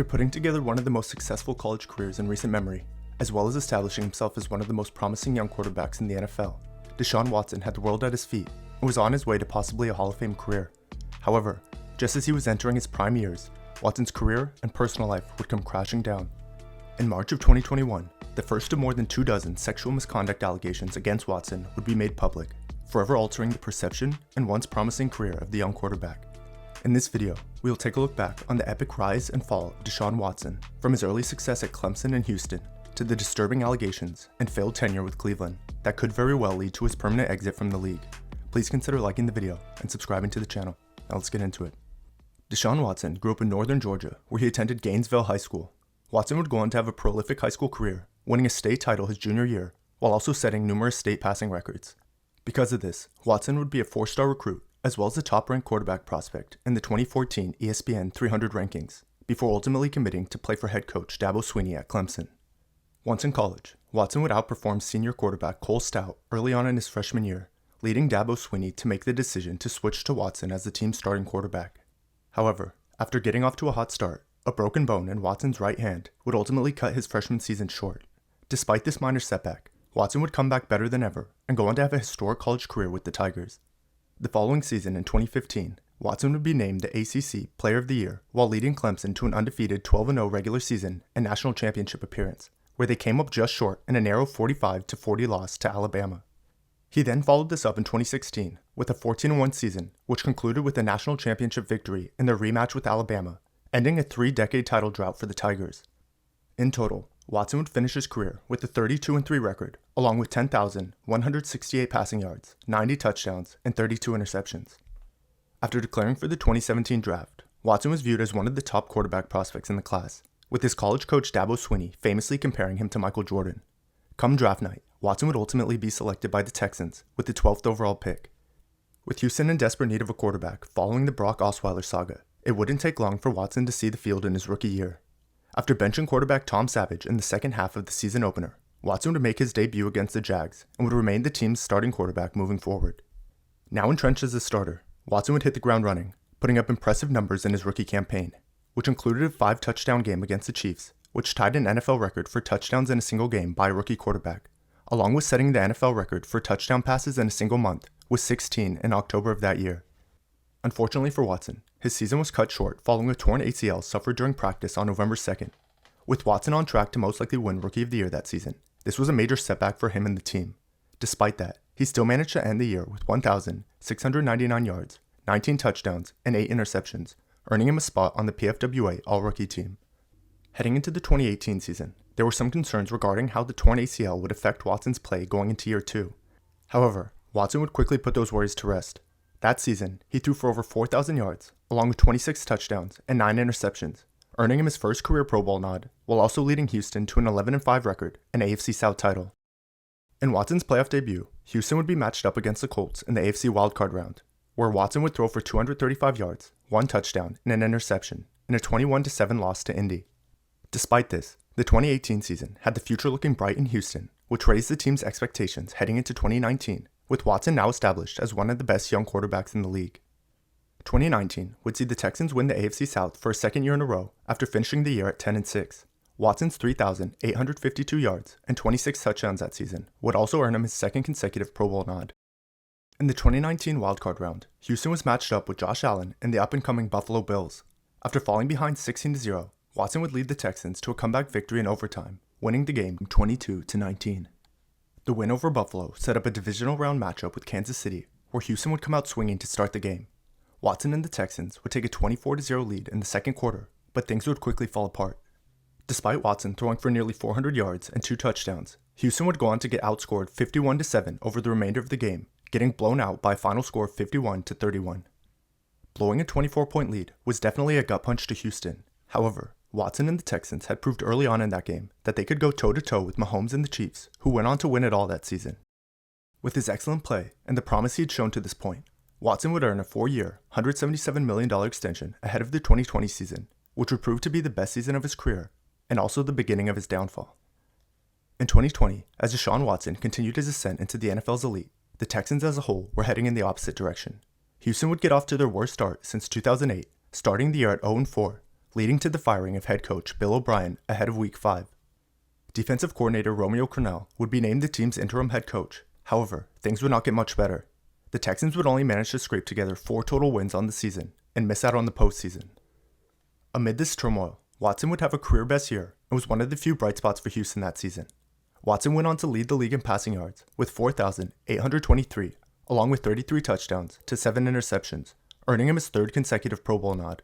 After putting together one of the most successful college careers in recent memory, as well as establishing himself as one of the most promising young quarterbacks in the NFL, Deshaun Watson had the world at his feet and was on his way to possibly a Hall of Fame career. However, just as he was entering his prime years, Watson's career and personal life would come crashing down. In March of 2021, the first of more than 24 sexual misconduct allegations against Watson would be made public, forever altering the perception and once promising career of the young quarterback. In this video, we will take a look back on the epic rise and fall of Deshaun Watson, from his early success at Clemson and Houston, to the disturbing allegations and failed tenure with Cleveland that could very well lead to his permanent exit from the league. Please consider liking the video and subscribing to the channel. Now let's get into it. Deshaun Watson grew up in northern Georgia, where he attended Gainesville High School. Watson would go on to have a prolific high school career, winning a state title his junior year, while also setting numerous state passing records. Because of this, Watson would be a 4-star recruit, as well as a top-ranked quarterback prospect in the 2014 ESPN 300 rankings, before ultimately committing to play for head coach Dabo Swinney at Clemson. Once in college, Watson would outperform senior quarterback Cole Stout early on in his freshman year, leading Dabo Swinney to make the decision to switch to Watson as the team's starting quarterback. However, after getting off to a hot start, a broken bone in Watson's right hand would ultimately cut his freshman season short. Despite this minor setback, Watson would come back better than ever and go on to have a historic college career with the Tigers. The following season in 2015, Watson would be named the ACC Player of the Year while leading Clemson to an undefeated 12-0 regular season and national championship appearance, where they came up just short in a narrow 45-40 loss to Alabama. He then followed this up in 2016 with a 14-1 season, which concluded with a national championship victory in their rematch with Alabama, ending a 3-decade title drought for the Tigers. In total, Watson would finish his career with a 32-3 record, along with 10,168 passing yards, 90 touchdowns, and 32 interceptions. After declaring for the 2017 draft, Watson was viewed as one of the top quarterback prospects in the class, with his college coach Dabo Swinney famously comparing him to Michael Jordan. Come draft night, Watson would ultimately be selected by the Texans with the 12th overall pick. With Houston in desperate need of a quarterback following the Brock Osweiler saga, it wouldn't take long for Watson to see the field in his rookie year. After benching quarterback Tom Savage in the second half of the season opener, Watson would make his debut against the Jags and would remain the team's starting quarterback moving forward. Now entrenched as a starter, Watson would hit the ground running, putting up impressive numbers in his rookie campaign, which included a 5-touchdown game against the Chiefs, which tied an NFL record for touchdowns in a single game by a rookie quarterback, along with setting the NFL record for touchdown passes in a single month, with 16 in October of that year. Unfortunately for Watson, his season was cut short following a torn ACL suffered during practice on November 2nd. With Watson on track to most likely win Rookie of the Year that season, this was a major setback for him and the team. Despite that, he still managed to end the year with 1,699 yards, 19 touchdowns, and 8 interceptions, earning him a spot on the PFWA All-Rookie team. Heading into the 2018 season, there were some concerns regarding how the torn ACL would affect Watson's play going into year 2. However, Watson would quickly put those worries to rest. That season, he threw for over 4,000 yards, along with 26 touchdowns and 9 interceptions, earning him his first career Pro Bowl nod, while also leading Houston to an 11-5 record and AFC South title. In Watson's playoff debut, Houston would be matched up against the Colts in the AFC wildcard round, where Watson would throw for 235 yards, 1 touchdown, and an interception, in a 21-7 loss to Indy. Despite this, the 2018 season had the future looking bright in Houston, which raised the team's expectations heading into 2019, with Watson now established as one of the best young quarterbacks in the league. 2019 would see the Texans win the AFC South for a second year in a row after finishing the year at 10-6. Watson's 3,852 yards and 26 touchdowns that season would also earn him his second consecutive Pro Bowl nod. In the 2019 wildcard round, Houston was matched up with Josh Allen and the up-and-coming Buffalo Bills. After falling behind 16-0, Watson would lead the Texans to a comeback victory in overtime, winning the game 22-19. The win over Buffalo set up a divisional round matchup with Kansas City, where Houston would come out swinging to start the game. Watson and the Texans would take a 24-0 lead in the second quarter, but things would quickly fall apart. Despite Watson throwing for nearly 400 yards and 2 touchdowns, Houston would go on to get outscored 51-7 over the remainder of the game, getting blown out by a final score of 51-31. Blowing a 24-point lead was definitely a gut punch to Houston. However, Watson and the Texans had proved early on in that game that they could go toe-to-toe with Mahomes and the Chiefs, who went on to win it all that season. With his excellent play and the promise he had shown to this point, Watson would earn a 4-year, $177 million extension ahead of the 2020 season, which would prove to be the best season of his career, and also the beginning of his downfall. In 2020, as Deshaun Watson continued his ascent into the NFL's elite, the Texans as a whole were heading in the opposite direction. Houston would get off to their worst start since 2008, starting the year at 0-4, leading to the firing of head coach Bill O'Brien ahead of Week 5. Defensive coordinator Romeo Crennel would be named the team's interim head coach. However, things would not get much better. The Texans would only manage to scrape together 4 total wins on the season and miss out on the postseason. Amid this turmoil, Watson would have a career-best year and was one of the few bright spots for Houston that season. Watson went on to lead the league in passing yards with 4,823, along with 33 touchdowns to 7 interceptions, earning him his 3rd consecutive Pro Bowl nod.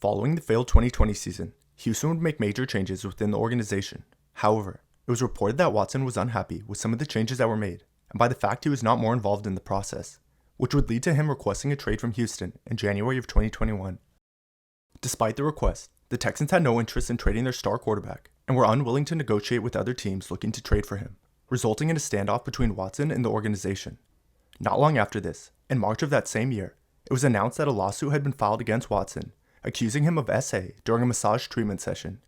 Following the failed 2020 season, Houston would make major changes within the organization. However, it was reported that Watson was unhappy with some of the changes that were made, and by the fact he was not more involved in the process, which would lead to him requesting a trade from Houston in January of 2021. Despite the request, the Texans had no interest in trading their star quarterback and were unwilling to negotiate with other teams looking to trade for him, resulting in a standoff between Watson and the organization. Not long after this, in March of that same year, it was announced that a lawsuit had been filed against Watson, accusing him of SA during a massage treatment session.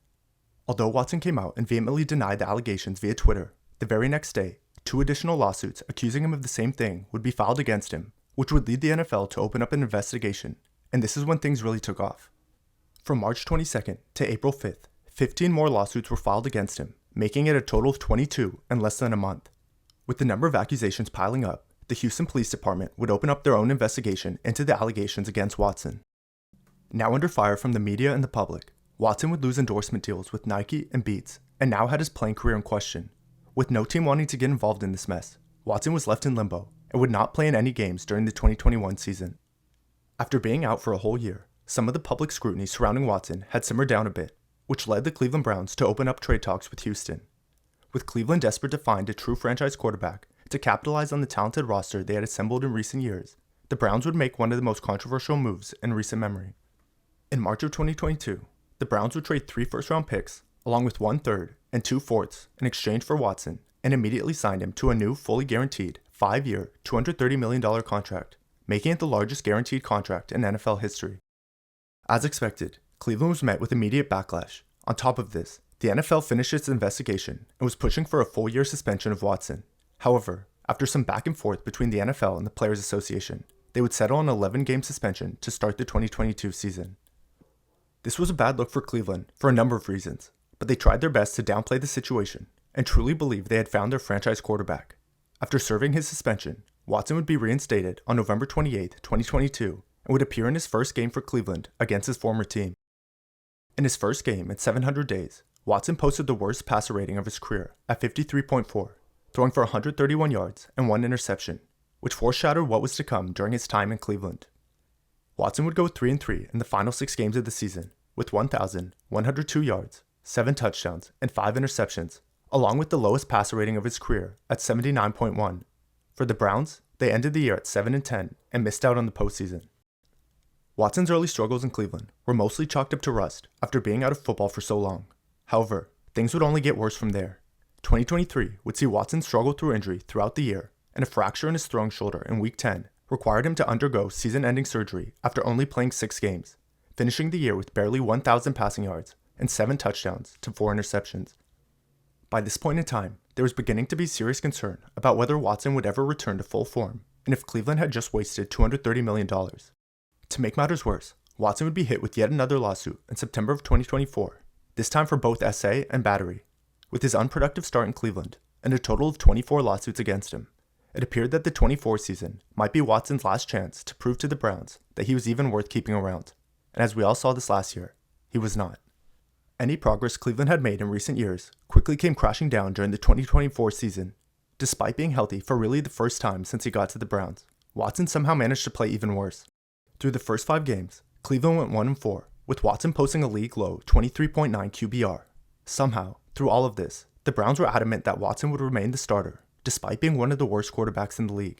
Although Watson came out and vehemently denied the allegations via Twitter, the very next day, 2 additional lawsuits accusing him of the same thing would be filed against him, which would lead the NFL to open up an investigation, and this is when things really took off. From March 22nd to April 5th, 15 more lawsuits were filed against him, making it a total of 22 in less than a month. With the number of accusations piling up, the Houston Police Department would open up their own investigation into the allegations against Watson. Now under fire from the media and the public, Watson would lose endorsement deals with Nike and Beats, and now had his playing career in question. With no team wanting to get involved in this mess, Watson was left in limbo and would not play in any games during the 2021 season. After being out for a whole year, some of the public scrutiny surrounding Watson had simmered down a bit, which led the Cleveland Browns to open up trade talks with Houston. With Cleveland desperate to find a true franchise quarterback to capitalize on the talented roster they had assembled in recent years, the Browns would make one of the most controversial moves in recent memory. In March of 2022, the Browns would trade 3 first-round picks, along with 1/3 and 2 fourths in exchange for Watson, and immediately signed him to a new, fully guaranteed, 5-year, $230 million contract, making it the largest guaranteed contract in NFL history. As expected, Cleveland was met with immediate backlash. On top of this, the NFL finished its investigation and was pushing for a full-year suspension of Watson. However, after some back and forth between the NFL and the Players Association, they would settle on an 11-game suspension to start the 2022 season. This was a bad look for Cleveland for a number of reasons, but they tried their best to downplay the situation and truly believed they had found their franchise quarterback. After serving his suspension, Watson would be reinstated on November 28, 2022, and would appear in his first game for Cleveland against his former team. In his first game in 700 days, Watson posted the worst passer rating of his career at 53.4, throwing for 131 yards and 1 interception, which foreshadowed what was to come during his time in Cleveland. Watson would go 3-3 in the final 6 games of the season, with 1,102 yards, 7 touchdowns, and 5 interceptions, along with the lowest passer rating of his career at 79.1. For the Browns, they ended the year at 7-10 and missed out on the postseason. Watson's early struggles in Cleveland were mostly chalked up to rust after being out of football for so long. However, things would only get worse from there. 2023 would see Watson struggle through injury throughout the year, and a fracture in his throwing shoulder in Week 10 required him to undergo season-ending surgery after only playing 6 games, finishing the year with barely 1,000 passing yards and 7 touchdowns to 4 interceptions. By this point in time, there was beginning to be serious concern about whether Watson would ever return to full form, and if Cleveland had just wasted $230 million. To make matters worse, Watson would be hit with yet another lawsuit in September of 2024, this time for both SA and battery. With his unproductive start in Cleveland, and a total of 24 lawsuits against him, it appeared that the 24 season might be Watson's last chance to prove to the Browns that he was even worth keeping around, and as we all saw this last year, he was not. Any progress Cleveland had made in recent years quickly came crashing down during the 2024 season. Despite being healthy for really the first time since he got to the Browns, Watson somehow managed to play even worse. Through the first 5 games, Cleveland went 1-4, with Watson posting a league-low 23.9 QBR. Somehow, through all of this, the Browns were adamant that Watson would remain the starter, despite being one of the worst quarterbacks in the league.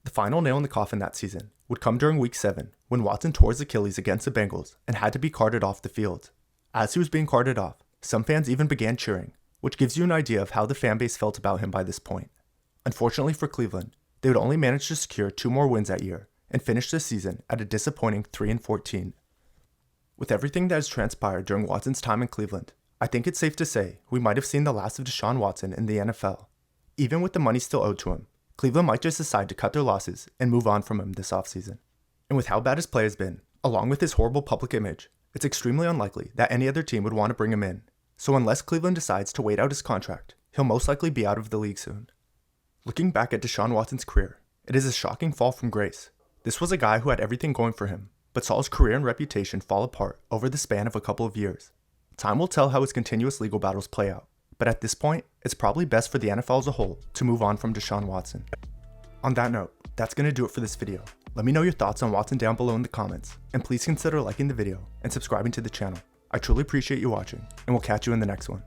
The final nail in the coffin that season would come during Week 7, when Watson tore his Achilles against the Bengals and had to be carted off the field. As he was being carted off, some fans even began cheering, which gives you an idea of how the fanbase felt about him by this point. Unfortunately for Cleveland, they would only manage to secure 2 more wins that year and finish the season at a disappointing 3-14. With everything that has transpired during Watson's time in Cleveland, I think it's safe to say we might have seen the last of Deshaun Watson in the NFL. Even with the money still owed to him, Cleveland might just decide to cut their losses and move on from him this offseason. And with how bad his play has been, along with his horrible public image, It's extremely unlikely that any other team would want to bring him in, so unless Cleveland decides to wait out his contract, he'll most likely be out of the league soon. Looking back at Deshaun Watson's career, it is a shocking fall from grace. This was a guy who had everything going for him, but saw his career and reputation fall apart over the span of a couple of years. Time will tell how his continuous legal battles play out, but at this point, it's probably best for the NFL as a whole to move on from Deshaun Watson. On that note, that's going to do it for this video. Let me know your thoughts on Watson down below in the comments, and please consider liking the video and subscribing to the channel. I truly appreciate you watching, and we'll catch you in the next one.